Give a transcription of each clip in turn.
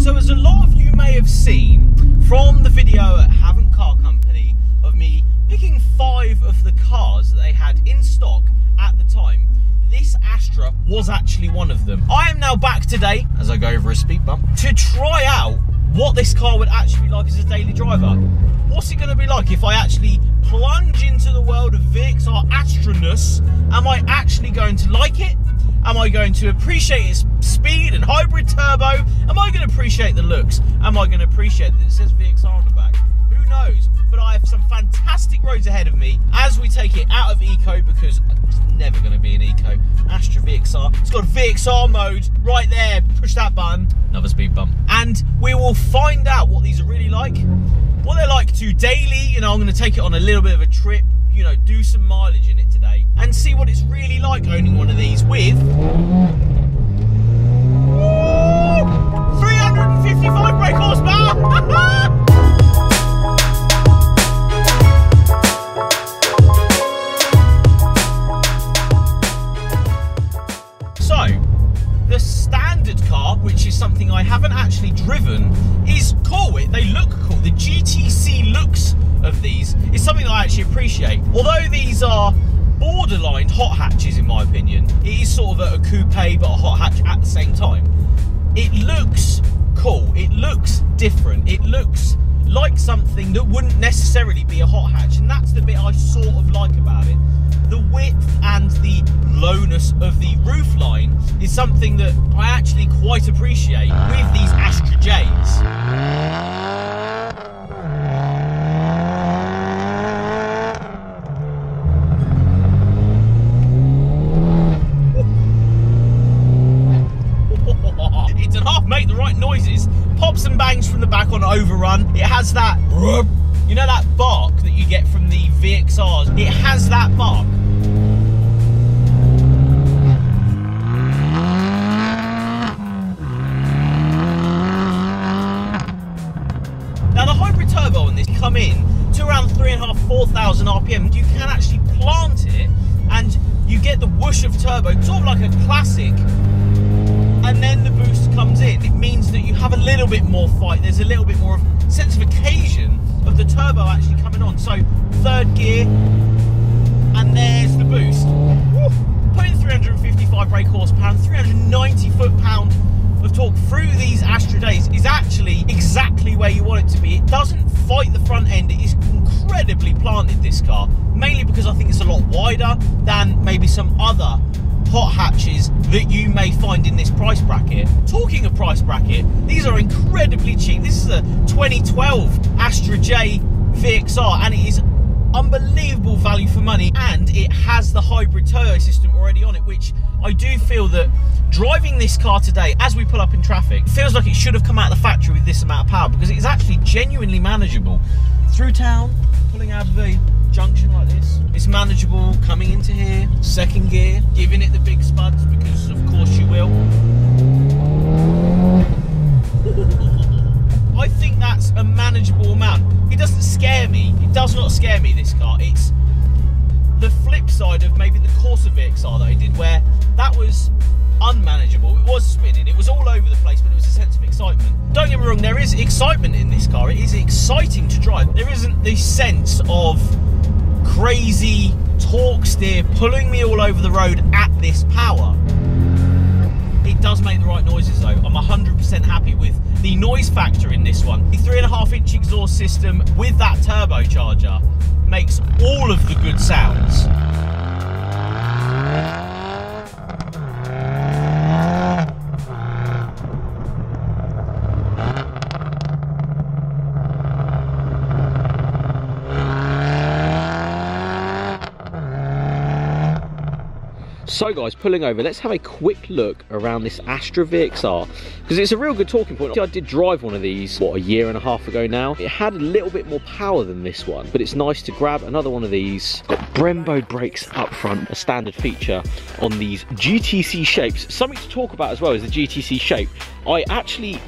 So as a lot of you may have seen from the video at Haven't Car Company of me picking 5 of the cars that they had in stock at the time, this Astra was actually one of them. I am now back today, as I go over a speed bump, to try out what this car would actually be like as a daily driver. What's it going to be like if I actually plunge into the world of VXR Astra-ness? Am I actually going to like it? Am I going to appreciate its speed and hybrid turbo? Am I going to appreciate the looks? Am I going to appreciate that it says VXR on the back? Who knows? But I have some fantastic roads ahead of me as we take it out of eco, because it's never going to be an eco. Astra VXR. It's got a VXR mode right there. Push that button. Another speed bump. And we will find out what these are really like. What they're like to daily. You know, I'm going to take it on a little bit of a trip. You know, do some mileage in it today. And see what it's really like owning one of these with 355 brake horsepower. The standard car, which is something I haven't actually driven, is cool. They look cool. The GTC looks of these is something that I actually appreciate. Although these are borderline hot hatches in my opinion, it is sort of a coupe but a hot hatch at the same time. It looks cool. It looks different. It looks like something that wouldn't necessarily be a hot hatch, and that's the bit I sort of like about it. The width and the lowness of the roofline is something that I actually quite appreciate with these Astra Js. It does not make the right noises. Pops and bangs from the back on overrun. It has that, you know, that bark that you get from the VXRs. It has that bark. Now the hybrid turbo on this come in to around 3,500–4,000 RPM. You can actually plant it and you get the whoosh of turbo, sort of like a classic, and then the boost comes in. It means that you have a little bit more fight. There's a little bit more of sense of occasion of the turbo actually coming on. So 3rd gear, and there's the boost. Woo! Putting 355 brake horsepower and 390 foot-pound of torque through these Astra Js is actually exactly where you want it to be. It doesn't fight the front end. It is incredibly planted, this car, mainly because I think it's a lot wider than maybe some other hot hatches that you may find in this price bracket. Talking of price bracket, these are incredibly cheap. This is a 2012 Astra J VXR, and it is unbelievable value for money, and it has the hybrid turbo system already on it, which I do feel that driving this car today as we pull up in traffic feels like it should have come out of the factory with this amount of power, because it is actually genuinely manageable through town, pulling out of a junction like this. It's manageable coming into here, 2nd gear, giving it the big spuds, because of course you will. I think that's a manageable amount. It doesn't scare me. It does not scare me, this car. It's the flip side of maybe the Corsa VXR that I did, where that was unmanageable. It was spinning, it was all over the place, but it was a sense of excitement. Don't get me wrong, there is excitement in this car. It is exciting to drive. There isn't the sense of crazy torque steer pulling me all over the road at this power. It does make the right noises though. I'm 100% happy with the noise factor in this one. The 3.5-inch exhaust system with that turbocharger makes all of the good sounds. So guys, pulling over, let's have a quick look around this Astra VXR, because it's a real good talking point. I did drive one of these, what, a year and a half ago now. It had a little bit more power than this one, but it's nice to grab another one of these. Got Brembo brakes up front, a standard feature on these GTC shapes. Something to talk about as well is the GTC shape. I actually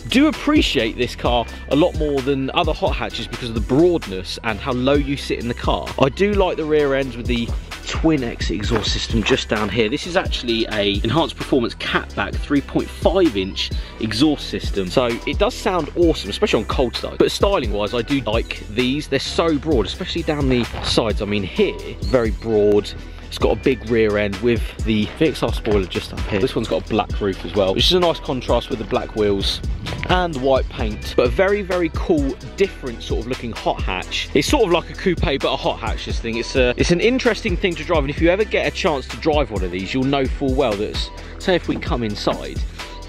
do appreciate this car a lot more than other hot hatches because of the broadness and how low you sit in the car. I do like the rear ends with the twin exit exhaust system just down here. This is actually a enhanced performance catback 3.5-inch exhaust system. So it does sound awesome, especially on cold start. But styling wise, I do like these. They're so broad, especially down the sides. I mean, here, very broad. It's got a big rear end with the VXR spoiler just up here. This one's got a black roof as well, which is a nice contrast with the black wheels and the white paint. But a very, very cool, different sort of looking hot hatch. It's sort of like a coupe, but a hot hatch, this thing. It's an interesting thing to drive, and if you ever get a chance to drive one of these, you'll know full well that, say if we come inside,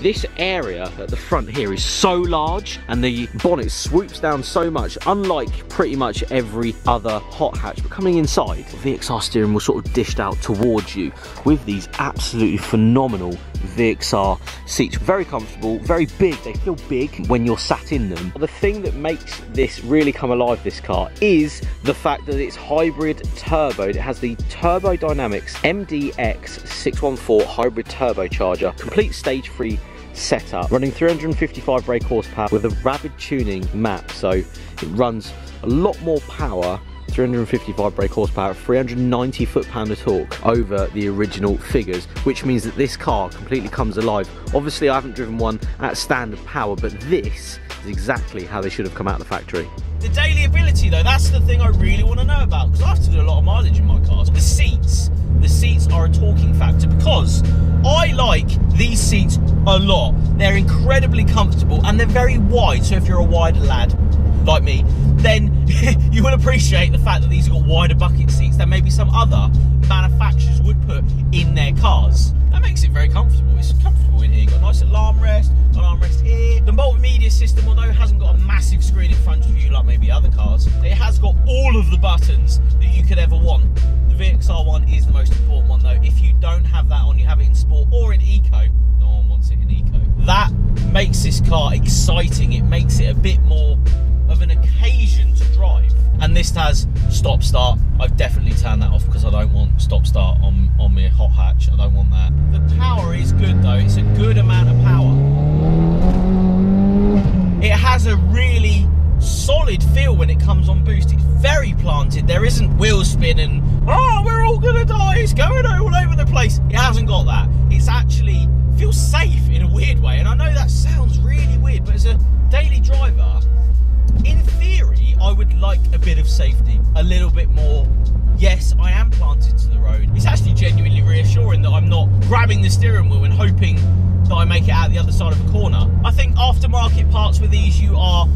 this area at the front here is so large and the bonnet swoops down so much, unlike pretty much every other hot hatch. But coming inside, the VXR steering wheel sort of dished out towards you with these absolutely phenomenal VXR seats. Very comfortable, very big. They feel big when you're sat in them. The thing that makes this really come alive, this car, is the fact that it's hybrid turboed. It has the Turbo Dynamics MDX 614 hybrid turbocharger, complete stage-free setup, running 355 brake horsepower with a rapid tuning map, so it runs a lot more power, 355 brake horsepower, 390 foot-pound of torque over the original figures, which means that this car completely comes alive. Obviously I haven't driven one at standard power, but this is exactly how they should have come out of the factory. The daily ability though, that's the thing I really want to know about, because I have to do a lot of mileage in my cars. The seats are a talking factor, because I like these seats a lot. They're incredibly comfortable and they're very wide, so if you're a wider lad like me, then you will appreciate the fact that these have got wider bucket seats than maybe some other manufacturers would put in their cars. That makes it very comfortable. It's comfortable in here. You've got a nice little armrest, got an armrest here. The multimedia system, although it hasn't got a massive screen in front of you like maybe other cars, it has got all of the buttons that you could ever want. The VXR one is the most important one though. If you don't have that on, you have it in Sport or in Eco. No one wants it in Eco. That makes this car exciting. It makes it a bit more of an occasion to drive. And this has stop start. I've definitely turned that off because I don't want stop start on my hot hatch. I don't want that. The power is good though. It's a good amount of power. It has a really solid feel when it comes on boost. It's very planted. There isn't wheel spin and oh, we're all gonna die, it's going all over the place. It hasn't got that. It's actually feels safe in a weird way, and I know that sounds really weird, but as a daily driver, in theory, I would like a bit of safety, a little bit more. Yes, I am planted to the road. It's actually genuinely reassuring that I'm not grabbing the steering wheel and hoping that I make it out the other side of a corner. I think aftermarket parts with these, you are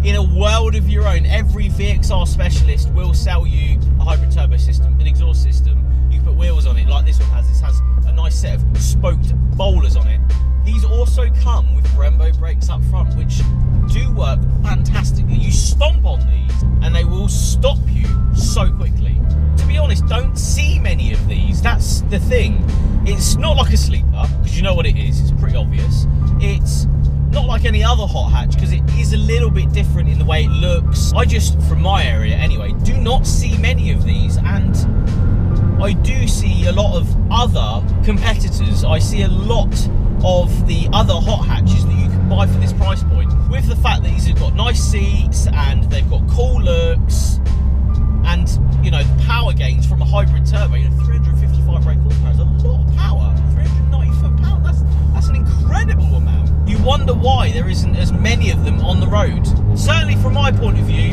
in a world of your own. Every VXR specialist will sell you a hybrid turbo system, an exhaust system. You put wheels on it like this one has. This has a nice set of spoked bowlers on it. These also come with Brembo brakes up front, which do work fantastically. You stomp on these and they will stop you so quickly. To be honest, don't see many of these. That's the thing. It's not like a sleeper, because you know what it is. It's pretty obvious. It's not like any other hot hatch, because it is a little bit different in the way it looks. I just, from my area anyway, do not see many of these, and I do see a lot of other competitors. I see a lot of the other hot hatches that you can buy for this price point, with the fact that these have got nice seats and they've got cool looks, and you know, the power gains from a hybrid turbo. You know, 355 brake horsepower is a lot of power. 390 foot-pound, that's an incredible amount. You wonder why there isn't as many of them on the road. Certainly from my point of view,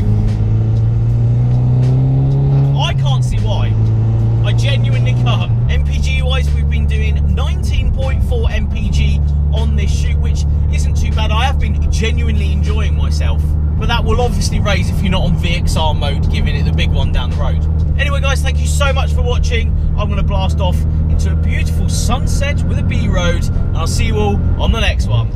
I can't see why. I genuinely can't. MPG wise, we've been doing 19.4 MPG on this shoot, which isn't too bad. I have been genuinely enjoying myself, but that will obviously raise if you're not on VXR mode, giving it the big one down the road. Anyway guys, thank you so much for watching. I'm going to blast off into a beautiful sunset with a B road, and I'll see you all on the next one.